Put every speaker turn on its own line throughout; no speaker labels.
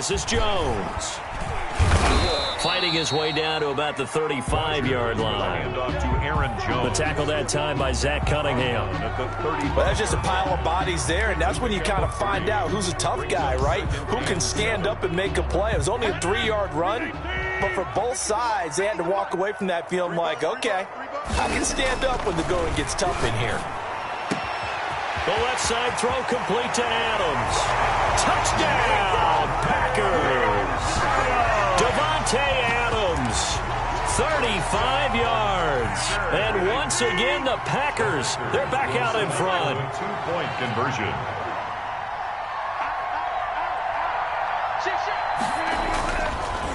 This is Jones. Fighting his way down to about the 35-yard line. The tackle that time by Zach Cunningham.
Well, that's just a pile of bodies there, and that's when you kind of find out who's a tough guy, right? Who can stand up and make a play. It was only a 3-yard run, but for both sides, they had to walk away from that feeling like, okay, I can stand up when the going gets tough in here.
The left side throw complete to Adams. Touchdown, Packers. Devontae Adams, 35 yards. And once again, the Packers, they're back out in front.
Two-point conversion.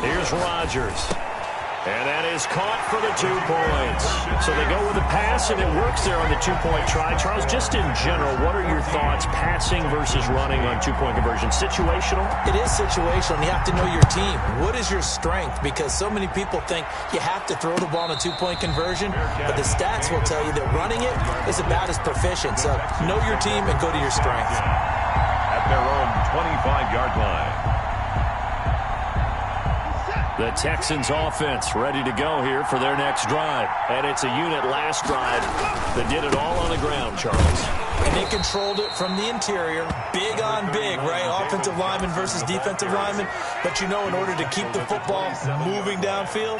Here's Rodgers. And that is caught for the 2 points. So they go with the pass, and it works there on the 2-point try. Charles, just in general, what are your thoughts, passing versus running on 2-point conversion? Situational?
It is situational, and you have to know your team. What is your strength? Because so many people think you have to throw the ball on a 2-point conversion, but the stats will tell you that running it is about as proficient. So know your team and go to your strength.
At their own 25-yard line.
The Texans offense ready to go here for their next drive. And it's a unit last drive that did it all on the ground, Charles.
And they controlled it from the interior, big on big, right? Offensive lineman versus defensive lineman. But you know, in order to keep the football moving downfield,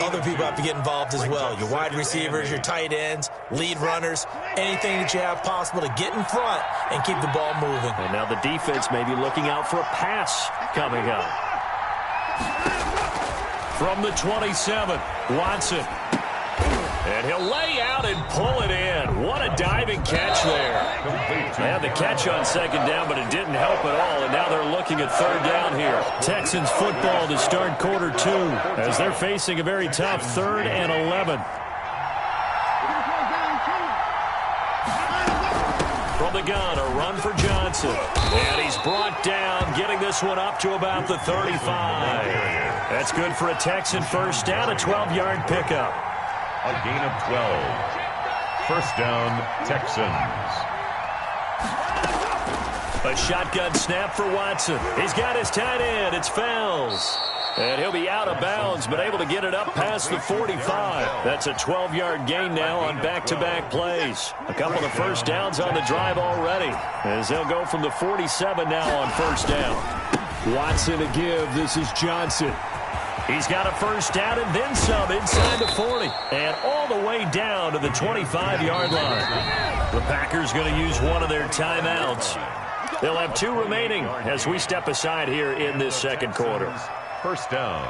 other people have to get involved as well. Your wide receivers, your tight ends, lead runners, anything that you have possible to get in front and keep the ball moving.
And now the defense may be looking out for a pass coming up. From the 27, Watson. And he'll lay out and pull it in. What a diving catch there. They had the catch on second down, but it didn't help at all. And now they're looking at third down here. Texans football to start quarter 2 as they're facing a very tough 3rd and 11. From the gun, a run for Johnson. And he's brought down, getting this one up to about the 35. That's good for a Texan first down, a 12-yard pickup.
A gain of 12. First down, Texans.
A shotgun snap for Watson. He's got his tight end. It's Fells. And he'll be out of bounds, but able to get it up past the 45. That's a 12-yard gain now on back-to-back plays. A couple of first downs on the drive already, as they'll go from the 47 now on first down. Watson to give. This is Johnson. He's got a first down and then some inside the 40. And all the way down to the 25-yard line. The Packers going to use one of their timeouts. They'll have 2 remaining as we step aside here in this second quarter.
First down.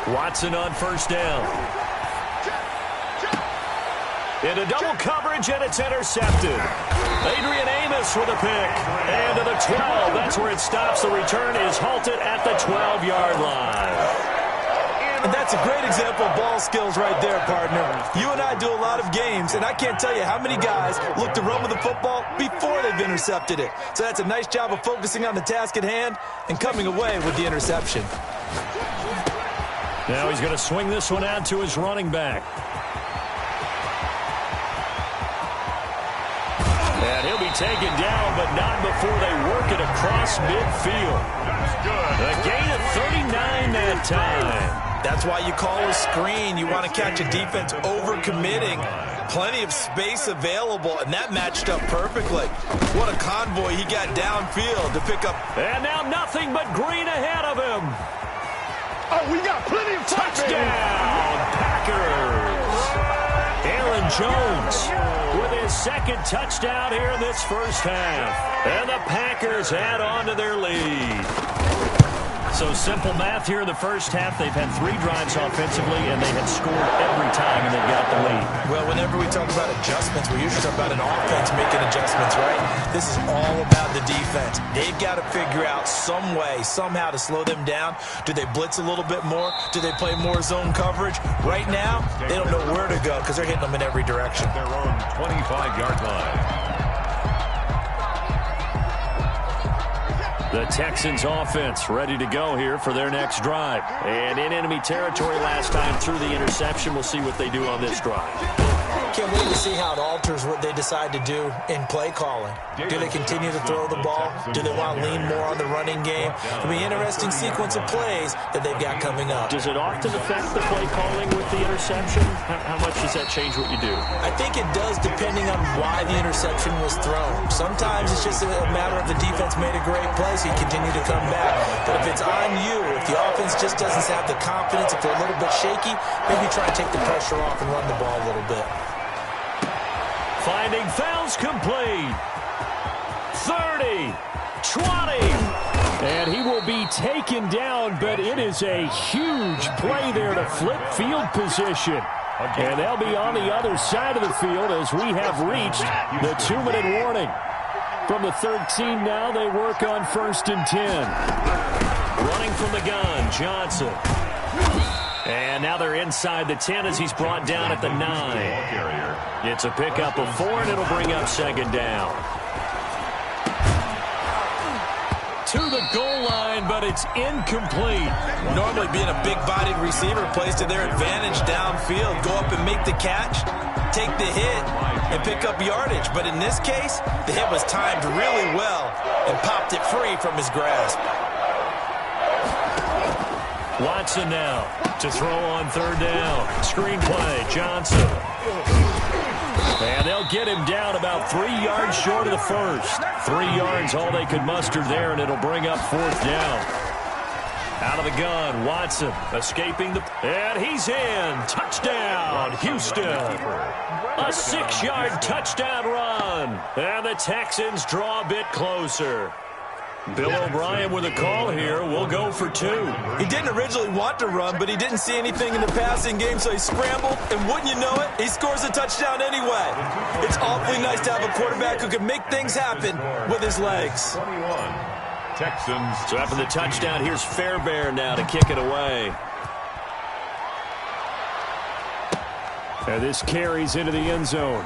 Watson on first down. Into double coverage, and it's intercepted. Adrian Amos with a pick. And to the 12. That's where it stops. The return is halted at the 12-yard line.
And that's a great example of ball skills right there, partner. You and I do a lot of games, and I can't tell you how many guys look to run with the football before they've intercepted it. So that's a nice job of focusing on the task at hand and coming away with the interception.
Now he's going to swing this one out to his running back. And he'll be taken down, but not before they work it across midfield. A gain of 39 that time.
That's why you call a screen. You want to catch a defense overcommitting. Plenty of space available, and that matched up perfectly. What a convoy he got downfield to pick up.
And now nothing but green ahead of him.
Oh, we got plenty of
touchdown, Packers. Aaron Jones with his second touchdown here in this first half. And the Packers add on to their lead. So simple math here in the first half. They've had 3 drives offensively, and they have scored every time, and they've got the lead.
Well, whenever we talk about adjustments, we usually talk about an offense making adjustments, right? This is all about the defense. They've got to figure out some way, somehow to slow them down. Do they blitz a little bit more? Do they play more zone coverage? Right now, they don't know where to go because they're hitting them in every direction.
Their own 25-yard line.
The Texans offense ready to go here for their next drive. And in enemy territory last time through the interception. We'll see what they do on this drive.
Can't wait to see how it alters what they decide to do in play calling. Do they continue to throw the ball? Do they want to lean more on the running game? It'll be an interesting sequence of plays that they've got coming up.
Does it often affect the play calling with the interception? How much does that change what you do?
I think it does depending on why the interception was thrown. Sometimes it's just a matter of the defense made a great play, so you continue to come back. But if it's on you, if the offense just doesn't have the confidence, if they're a little bit shaky, maybe try and take the pressure off and run the ball a little bit.
Finding fouls complete. 30, 20. And he will be taken down, but it is a huge play there to flip field position. And they'll be on the other side of the field as we have reached the 2-minute warning. From the 13 now, they work on 1st and 10. Running from the gun, Johnson. And now they're inside the 10 as he's brought down at the 9. It's a pickup of 4, and it'll bring up 2nd down. To the goal line, but it's incomplete.
Normally being a big-bodied receiver plays to their advantage downfield. Go up and make the catch, take the hit, and pick up yardage. But in this case, the hit was timed really well and popped it free from his grasp.
Watson now to throw on 3rd down. Screen play, Johnson. And they'll get him down about 3 yards short of the first. 3 yards, all they could muster there, and it'll bring up 4th down. Out of the gun, Watson escaping the... And he's in. Touchdown, Houston. A 6-yard touchdown run. And the Texans draw a bit closer. Bill O'Brien with a call here. We'll go for 2.
He didn't originally want to run, but he didn't see anything in the passing game, so he scrambled, and wouldn't you know it, he scores a touchdown anyway. It's awfully nice to have a quarterback who can make things happen with his legs.
21, Texans.
So after the touchdown, here's Fairbairn now to kick it away. And this carries into the end zone.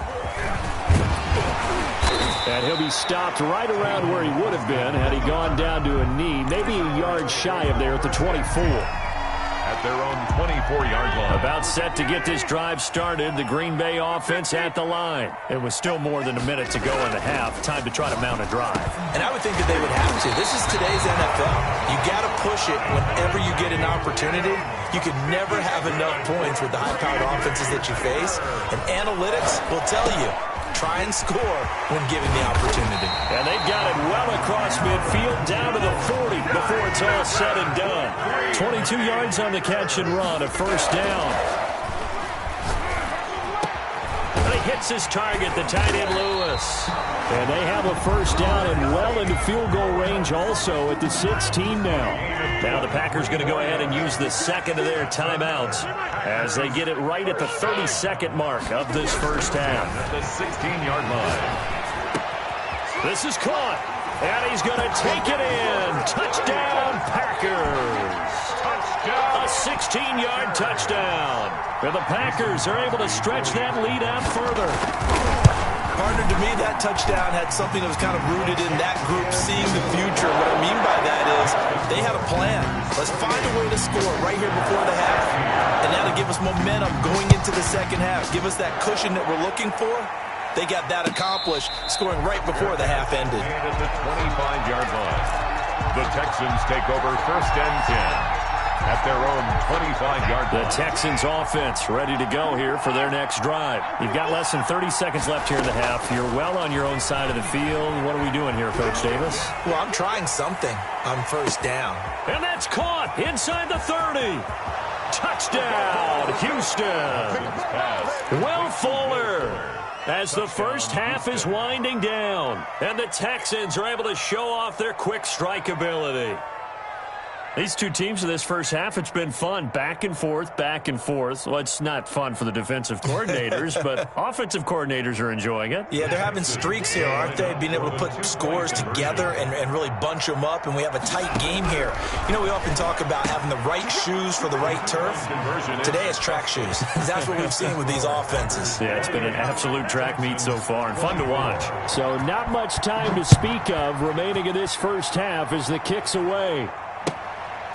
And he'll be stopped right around where he would have been had he gone down to a knee, maybe a yard shy of there at the 24.
At their own 24-yard line.
About set to get this drive started, the Green Bay offense at the line. It was still more than a minute to go in the half. Time to try to mount a drive.
And I would think that they would have to. This is today's NFL. You got to push it whenever you get an opportunity. You can never have enough points with the high-powered offenses that you face. And analytics will tell you, try and score when given the opportunity.
And they've got it well across midfield, down to the 40 before it's all said and done. 22 yards on the catch and run, a 1st down. And he hits his target, the tight end Lewis. And they have a 1st down and well into field goal range also at the 16 now. Now the Packers going to go ahead and use the 2nd of their timeouts as they get it right at the 32nd mark of this first half.
At the 16-yard line.
This is caught, and he's going to take it in. Touchdown, Packers. Touchdown. A 16-yard touchdown. And the Packers are able to stretch that lead out further.
Partner, to me, that touchdown had something that was kind of rooted in that group seeing the future. What I mean by that is they had a plan. Let's find a way to score right here before the half. And that'll give us momentum going into the second half. Give us that cushion that we're looking for. They got that accomplished, scoring right before the half ended.
And at the 25-yard line, the Texans take over 1st and 10. At their own 25-yard line.
The Texans offense ready to go here for their next drive. You've got less than 30 seconds left here in the half. You're well on your own side of the field. What are we doing here, Coach Davis?
Well, I'm trying something on 1st down.
And that's caught inside the 30. Touchdown, Houston. Will Fuller. As the first half is winding down. And the Texans are able to show off their quick strike ability. These two teams in this first half, it's been fun. Back and forth, back and forth. Well, it's not fun for the defensive coordinators, but offensive coordinators are enjoying it.
Yeah, they're having streaks here, aren't they? Being able to put scores together and really bunch them up, and we have a tight game here. You know, we often talk about having the right shoes for the right turf. Today it's track shoes. That's what we've seen with these offenses.
Yeah, it's been an absolute track meet so far and fun to watch. So not much time to speak of remaining in this first half as the kick's away.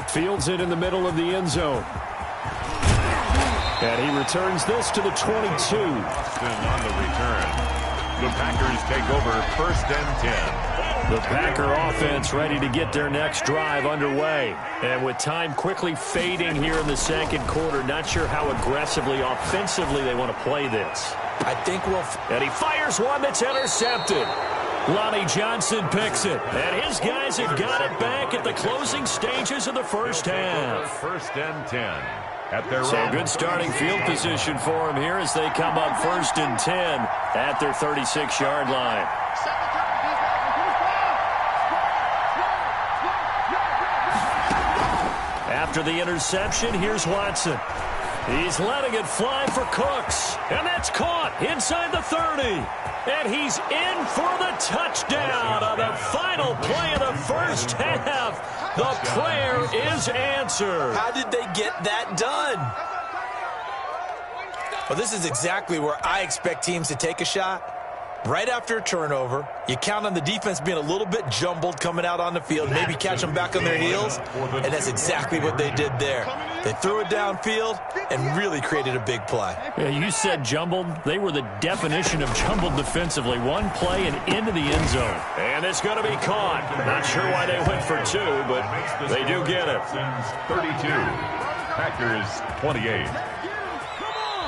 Fields it in the middle of the end zone. And he returns this to the 22.
On the return, the Packers take over 1st and 10.
The Packer offense ready to get their next drive underway. And with time quickly fading here in the second quarter, not sure how aggressively, offensively they want to play this.
I think we'll...
And he fires one that's intercepted. Lonnie Johnson picks it, and his guys have got it back at the closing stages of the first half.
1st and 10 at their
So good starting field position for them here as they come up 1st and 10 at their 36-yard line. After the interception, here's Watson. He's letting it fly for Cooks, and that's caught inside the 30. And he's in for the touchdown on the final play of the first half. The prayer is answered.
How did they get that done? Well, this is exactly where I expect teams to take a shot. Right after a turnover, you count on the defense being a little bit jumbled coming out on the field, maybe catch them back on their heels, and that's exactly what they did there. They threw it downfield and really created a big play.
Yeah, you said jumbled. They were the definition of jumbled defensively. One play and into the end zone. And it's going to be caught. Not sure why they went for two, but they do get it.
32, Packers 28.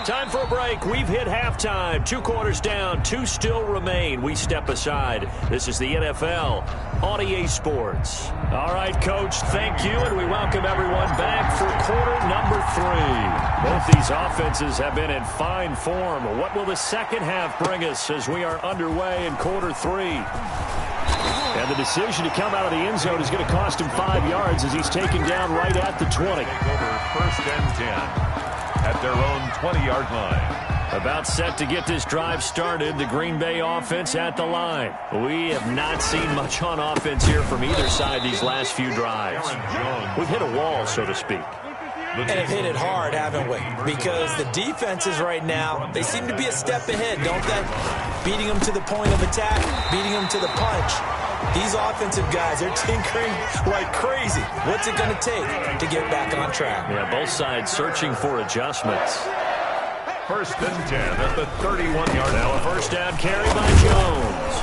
Time for a break. We've hit halftime. 2 quarters down. 2 still remain. We step aside. This is the NFL on EA Sports. All right, Coach, thank you, and we welcome everyone back for quarter number 3. Both these offenses have been in fine form. What will the second half bring us as we are underway in quarter 3? And the decision to come out of the end zone is going to cost him 5 yards as he's taken down right at the 20.
Over 1st and 10. At their own 20-yard line.
About set to get this drive started, the Green Bay offense at the line. We have not seen much on offense here from either side these last few drives. We've hit a wall, so to speak.
And have hit it hard, haven't we? Because the defenses right now, they seem to be a step ahead, don't they? Beating them to the point of attack, beating them to the punch. These offensive guys, they're tinkering like crazy. What's it going to take to get back on track?
Yeah, both sides searching for adjustments.
1st and 10 at the 31-yard
Now
line.
a first down carry by Jones.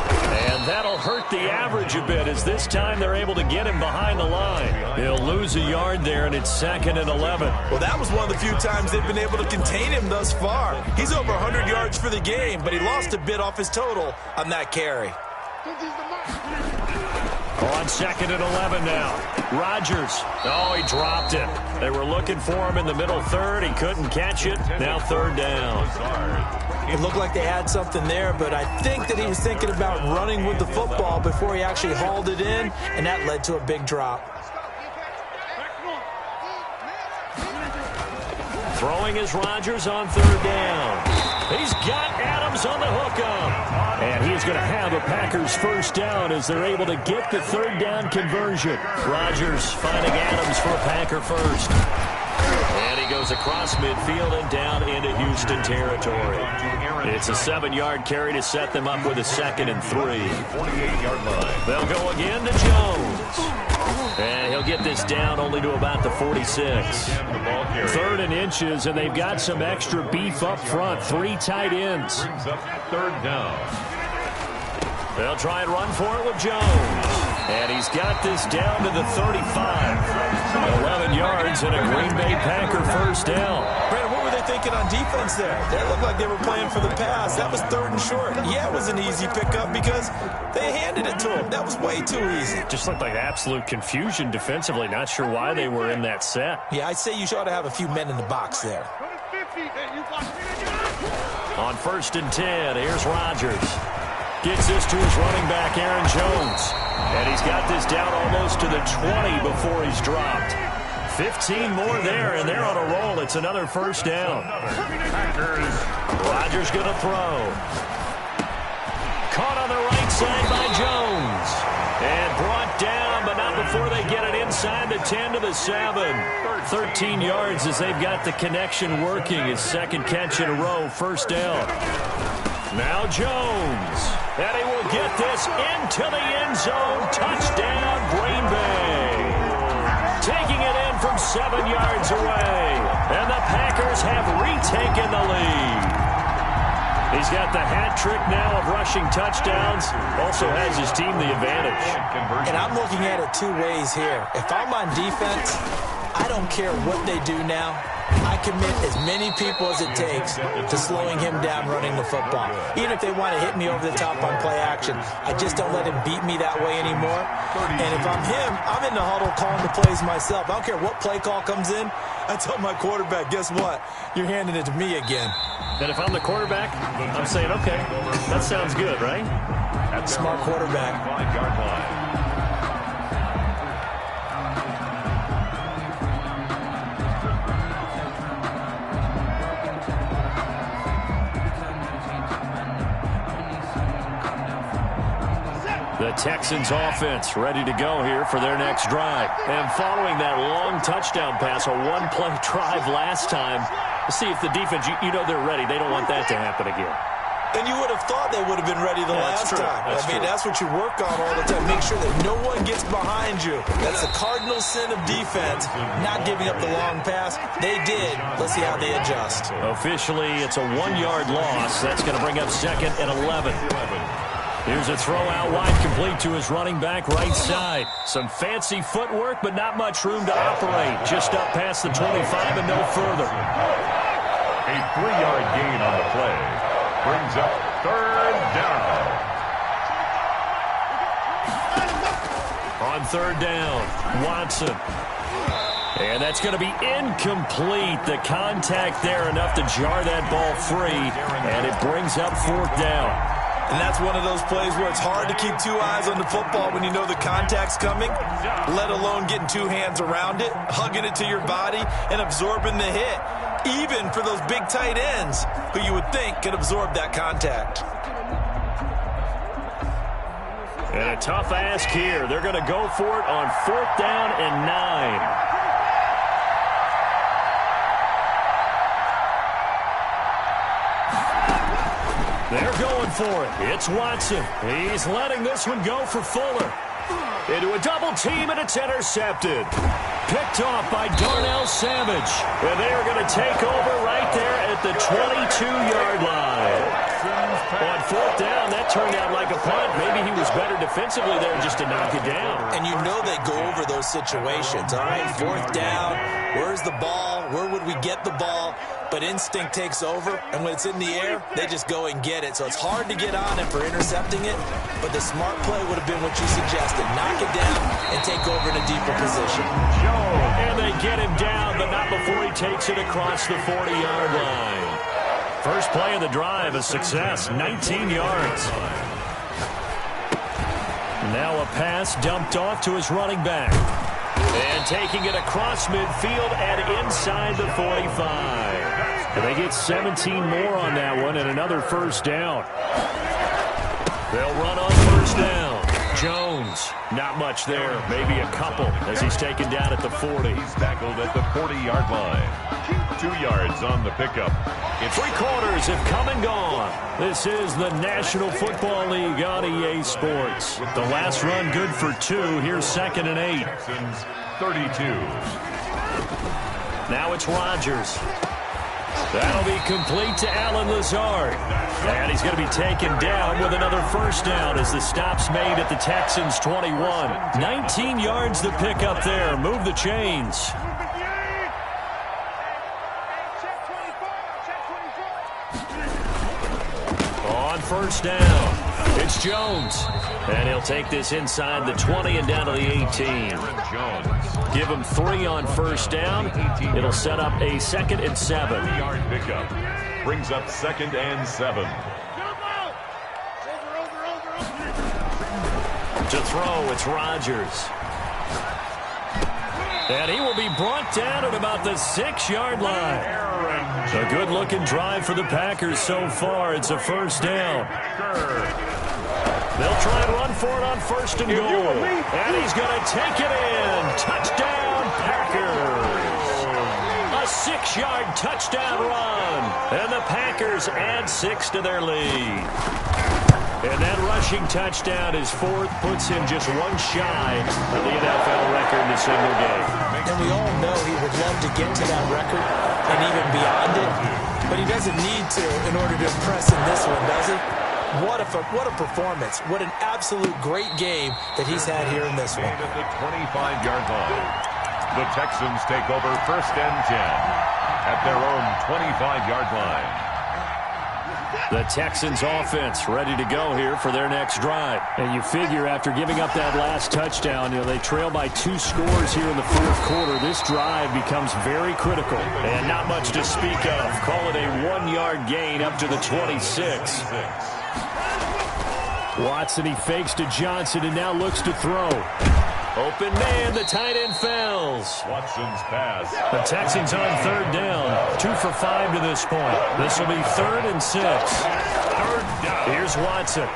And that'll hurt the average a bit as this time they're able to get him behind the line. He'll lose a yard there, and it's 2nd and 11.
Well, that was one of the few times they've been able to contain him thus far. He's over 100 yards for the game, but he lost a bit off his total on that carry.
On 2nd and 11 now. Rodgers. Oh, he dropped it. They were looking for him in the middle third. He couldn't catch it. Now 3rd down.
It looked like they had something there, but I think that he was thinking about running with the football before he actually hauled it in, and that led to a big drop.
Throwing is Rodgers on 3rd down. He's got Adams on the hookup. And he's going to have a Packers first down as they're able to get the 3rd down conversion. Rodgers finding Adams for a Packer first. And he goes across midfield and down into Houston territory. It's a 7-yard carry to set them up with a 2nd and 3.
48-yard line.
They'll go again to Jones. And he'll get this down only to about the 46. 3rd and inches, and they've got some extra beef up front. 3 tight ends.
Brings up 3rd down.
They'll try and run for it with Jones. And he's got this down to the 35. 11 yards and a Green Bay Packer first down.
Brandon, what were they thinking on defense there? They looked like they were playing for the pass. That was 3rd and short. Yeah, it was an easy pickup because they handed it to him. That was way too easy.
Just looked like absolute confusion defensively. Not sure why they were in that set.
Yeah, I'd say you ought to have a few men in the box there.
On 1st and 10, here's Rodgers. Gets this to his running back, Aaron Jones. And he's got this down almost to the 20 before he's dropped. 15 more there, and they're on a roll. It's another first down. Rodgers going to throw. Caught on the right side by Jones. And brought down, but not before they get it inside the 10 to the 7. 13 yards as they've got the connection working. His second catch in a row, first down. Now Jones. And he will get this into the end zone. Touchdown, Green Bay. Taking it in from 7 yards away. And the Packers have retaken the lead. He's got the hat trick now of rushing touchdowns. Also has his team the advantage.
And I'm looking at it two ways here. If I'm on defense, I don't care what they do now. I commit as many people as it takes to slowing him down running the football. Even if they want to hit me over the top on play action, I just don't let him beat me that way anymore. And if I'm him, I'm in the huddle calling the plays myself. I don't care what play call comes in. I tell my quarterback, guess what? You're handing it to me again.
And if I'm the quarterback, I'm saying, okay, that sounds good, right?
Smart quarterback.
5-yard line.
The Texans offense ready to go here for their next drive. And following that long touchdown pass, a one-play drive last time, see if the defense, you know they're ready. They don't want that to happen again.
And you would have thought they would have been ready the last time. That's what you work on all the time. Make sure that no one gets behind you. That's the cardinal sin of defense, not giving up the long pass. They did. Let's see how they adjust.
Officially, it's a 1-yard loss. That's going to bring up second and 11. Here's a throw out wide, complete to his running back right side. Some fancy footwork, but not much room to operate. Just up past the 25 and no further.
A 3-yard gain on the play brings up third down.
On third down, Watson. And that's going to be incomplete. The contact there enough to jar that ball free, and it brings up fourth down.
And that's one of those plays where it's hard to keep two eyes on the football when you know the contact's coming, let alone getting two hands around it, hugging it to your body, and absorbing the hit, even for those big tight ends who you would think could absorb that contact.
And a tough ask here. They're going to go for it on fourth down and 9. They're going for it. It's Watson. He's letting this one go for Fuller. Into a double team, and it's intercepted. Picked off by Darnell Savage. And they are going to take over right there at the 22-yard line. On fourth down, that turned out like a punt. Maybe he was better defensively there just to knock it down.
And you know they go over those situations, all right? Fourth down, where's the ball? Where would we get the ball? But instinct takes over, and when it's in the air, they just go and get it. So it's hard to get on him for intercepting it, but the smart play would have been what you suggested. Knock it down and take over in a deeper position.
And they get him down, but not before he takes it across the 40-yard line. First play of the drive, a success, 19 yards. Now a pass dumped off to his running back. And taking it across midfield and inside the 45. And they get 17 more on that one and another first down. They'll run on first down. Jones, not much there, maybe a couple as he's taken down at the 40.
He's tackled at the 40-yard line. 2 yards on the pickup.
Three quarters have come and gone. This is the National Football League on EA Sports. The last run good for 2. Here's second and 8.
Texans 32.
Now it's Rodgers. That'll be complete to Allen Lazard. And he's going to be taken down with another first down as the stop's made at the Texans' 21. 19 yards to pick up there. Move the chains. On first down, it's Jones. And he'll take this inside the 20 and down to the 18. Give him 3 on first down. It'll set up a second and 7.
3-yard pickup brings up second and 7.
To throw, it's Rodgers. And he will be brought down at about the 6-yard line. A good-looking drive for the Packers so far. It's a first down. They'll try and run for it on first and goal. And he's going to take it in. Touchdown, Packers. A 6-yard touchdown run. And the Packers add 6 to their lead. And that rushing touchdown is fourth, puts him just one shy of the NFL record in a single game.
And we all know he would love to get to that record and even beyond it, but he doesn't need to in order to impress in this one, does he? What a performance. What an absolute great game that he's had here in this one.
At the 25-yard line, the Texans take over first and 10 at their own 25-yard line.
The Texans offense ready to go here for their next drive. And you figure after giving up that last touchdown, they trail by 2 scores here in the fourth quarter. This drive becomes very critical. And not much to speak of. Call it a 1-yard gain up to the 26. Watson, he fakes to Johnson and now looks to throw. Open man, the tight end fails.
Watson's pass.
The Texans on third down. 2 for 5 to this point. This will be 3rd and 6.
Third down.
Here's Watson.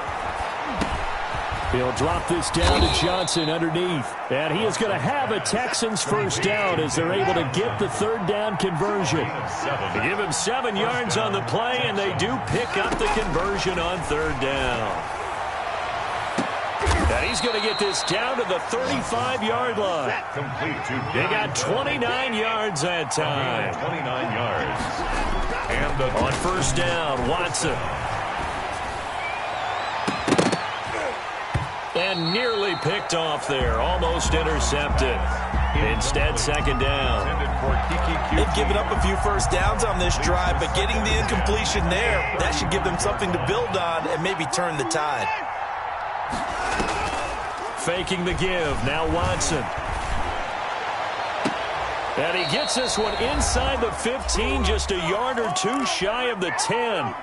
He'll drop this down to Johnson underneath. And he is going to have a Texans first down as they're able to get the third down conversion. They give him 7 yards on the play, and they do pick up the conversion on third down. And he's going to get this down to the 35-yard line.
Complete to
they got 29 yards that time.
29 yards. And
on first down, Watson. And nearly picked off there. Almost intercepted. Instead, second down.
They've given up a few first downs on this drive, but getting the incompletion there, that should give them something to build on and maybe turn the tide.
Faking the give. Now Watson. And he gets this one inside the 15, just a yard or 2 shy of the 10.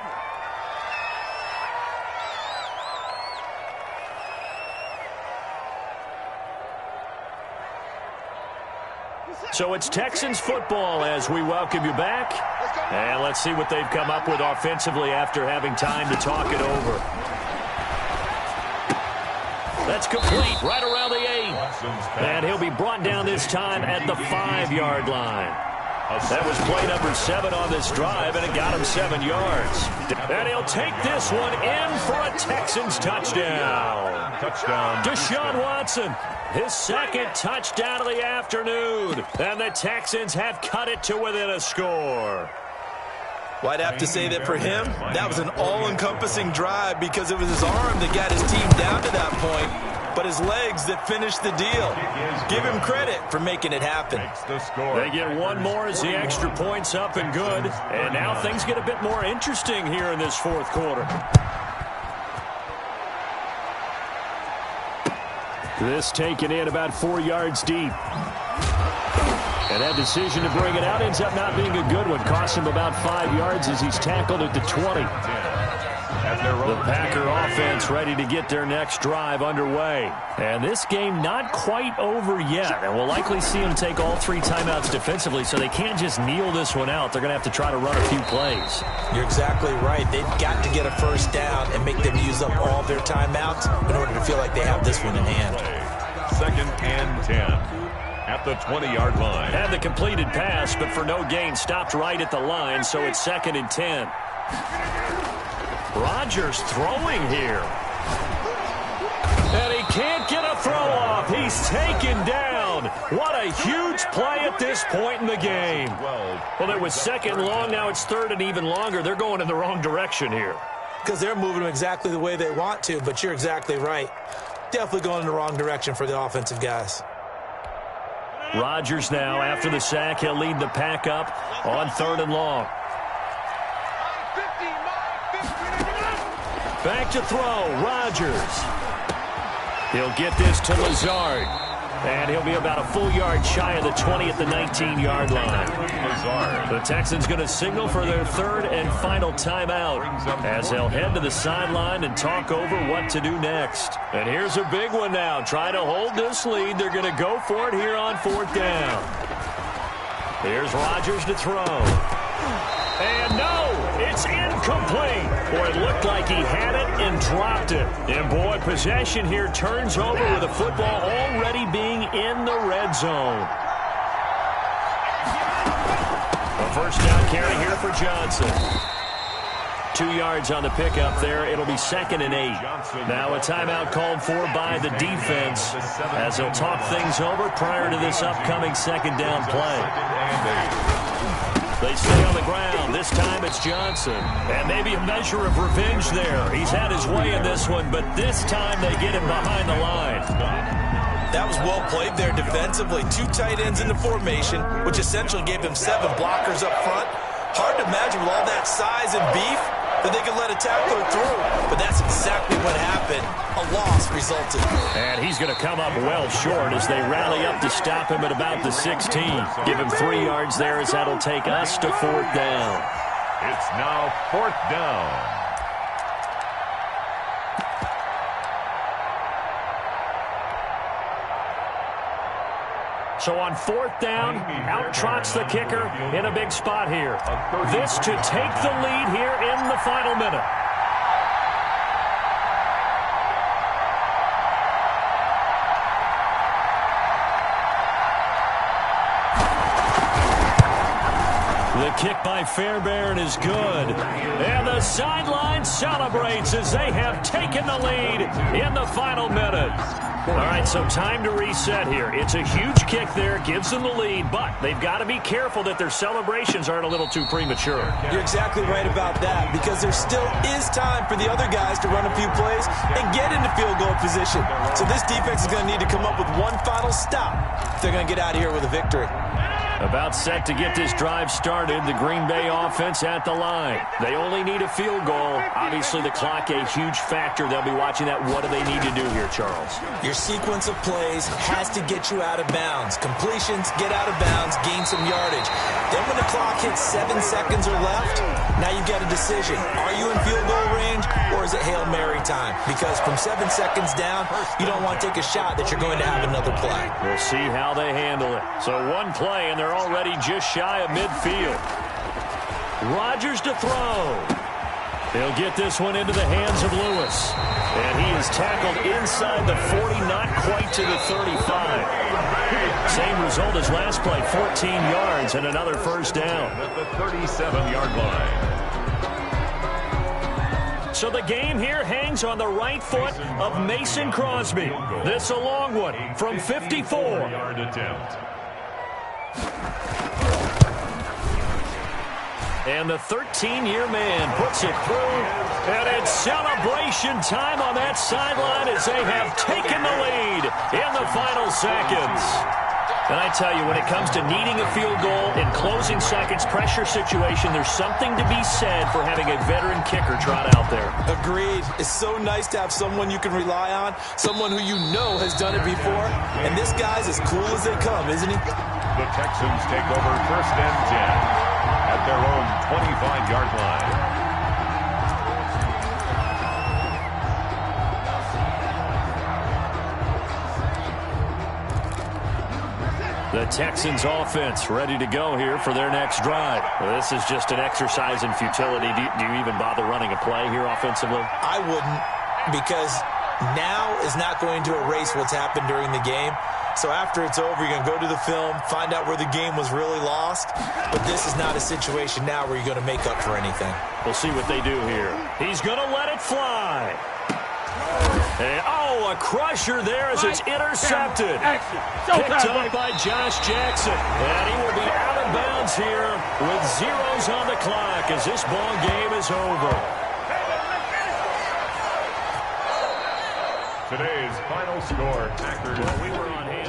So it's Texans football as we welcome you back. And let's see what they've come up with offensively after having time to talk it over. That's complete right around the 8. And he'll be brought down this time at the 5-yard line. That was play number 7 on this drive, and it got him 7 yards. And he'll take this one in for a Texans touchdown. Deshaun Watson, his 2nd touchdown of the afternoon. And the Texans have cut it to within a score.
Well, I'd have to say that for him, that was an all-encompassing drive because it was his arm that got his team down to that point, but his legs that finished the deal. Give him credit for making it happen.
They get one more as the extra point's up and good, and now things get a bit more interesting here in this fourth quarter. This taken in about 4 yards deep. And that decision to bring it out ends up not being a good one. Cost him about 5 yards as he's tackled at the 20. The Packer offense ready to get their next drive underway. And this game not quite over yet. And we'll likely see them take all 3 timeouts defensively, so they can't just kneel this one out. They're going to have to try to run a few plays.
You're exactly right. They've got to get a first down and make them use up all their timeouts in order to feel like they have this one in hand.
2nd and 10. At the 20-yard line.
Had the completed pass, but for no gain, stopped right at the line, so it's 2nd and 10. Rodgers throwing here. And he can't get a throw off. He's taken down. What a huge play at this point in the game. Well, it was 2nd long, now it's 3rd and even longer. They're going in the wrong direction here.
Because they're moving them exactly the way they want to, but you're exactly right. Definitely going in the wrong direction for the offensive guys.
Rodgers now, after the sack, he'll lead the pack up on 3rd and long. Back to throw, Rodgers. He'll get this to Lazard. And he'll be about a full yard shy of the 20 at the 19-yard line. The Texans going to signal for their third and final timeout as they'll head to the sideline and talk over what to do next. And here's a big one now. Try to hold this lead. They're going to go for it here on 4th down. Here's Rodgers to throw. And no, it's incomplete. Boy, it looked like he had it and dropped it. And boy, possession here turns over with the football already being in the red zone. A first down carry here for Johnson. 2 yards on the pickup there. It'll be 2nd and 8. Now a timeout called for by the defense as they'll talk things over prior to this upcoming 2nd down play. They stay on the ground. This time it's Johnson. And maybe a measure of revenge there. He's had his way in this one, but this time they get him behind the line.
That was well played there defensively. 2 tight ends in the formation, which essentially gave them 7 blockers up front. Hard to imagine with all that size and beef that they could let a tackler through. But that's exactly what happened. A loss resulted.
And he's going to come up well short as they rally up to stop him at about the 16. Give him 3 yards there as that'll take us to 4th down.
It's now 4th down.
So on 4th down, out trots the kicker in a big spot here. This to take the lead here in the final minute. The kick by Fairbairn is good. And the sideline celebrates as they have taken the lead in the final minute. All right, so time to reset here. It's a huge kick there, gives them the lead, but they've got to be careful that their celebrations aren't a little too premature.
You're exactly right about that, because there still is time for the other guys to run a few plays and get into field goal position. So this defense is going to need to come up with one final stop if they're going to get out of here with a victory.
About set to get this drive started, the Green Bay offense at the line. They only need a field goal. Obviously, the clock a huge factor. They'll be watching that. What do they need to do here, Charles?
Your sequence of plays has to get you out of bounds. Completions, get out of bounds, gain some yardage. Then when the clock hits 7 seconds or left, now you've got a decision. Are you in field goal range, or is it Hail Mary time? Because from 7 seconds down, you don't want to take a shot that you're going to have another play.
We'll see how they handle it. So one play, and they're already just shy of midfield. Rodgers to throw. He'll get this one into the hands of Lewis. And he is tackled inside the 40, not quite to the 35. Same result as last play, 14 yards and another first down.
At the 37-yard line.
So the game here hangs on the right foot of Mason Crosby. This a long one from 54.
Yard attempt.
And the 13-year man puts it through. And it's celebration time on that sideline as they have taken the lead in the final seconds. And I tell you, when it comes to needing a field goal in closing seconds, pressure situation, there's something to be said for having a veteran kicker trot out there.
Agreed. It's so nice to have someone you can rely on, someone who you know has done it before. And this guy's as cool as they come, isn't he?
The Texans take over 1st and 10 at their own 25-yard line.
The Texans offense ready to go here for their next drive. Well, this is just an exercise in futility. Do you even bother running a play here offensively?
I wouldn't, because now is not going to erase what's happened during the game. So after it's over, you're going to go to the film, find out where the game was really lost. But this is not a situation now where you're going to make up for anything.
We'll see what they do here. He's going to let it fly. And, oh, a crusher there as it's intercepted. Picked up by Josh Jackson. And he will be out of bounds here with zeros on the clock as this ball game is over.
Today's final score, Packers.
We were on hand.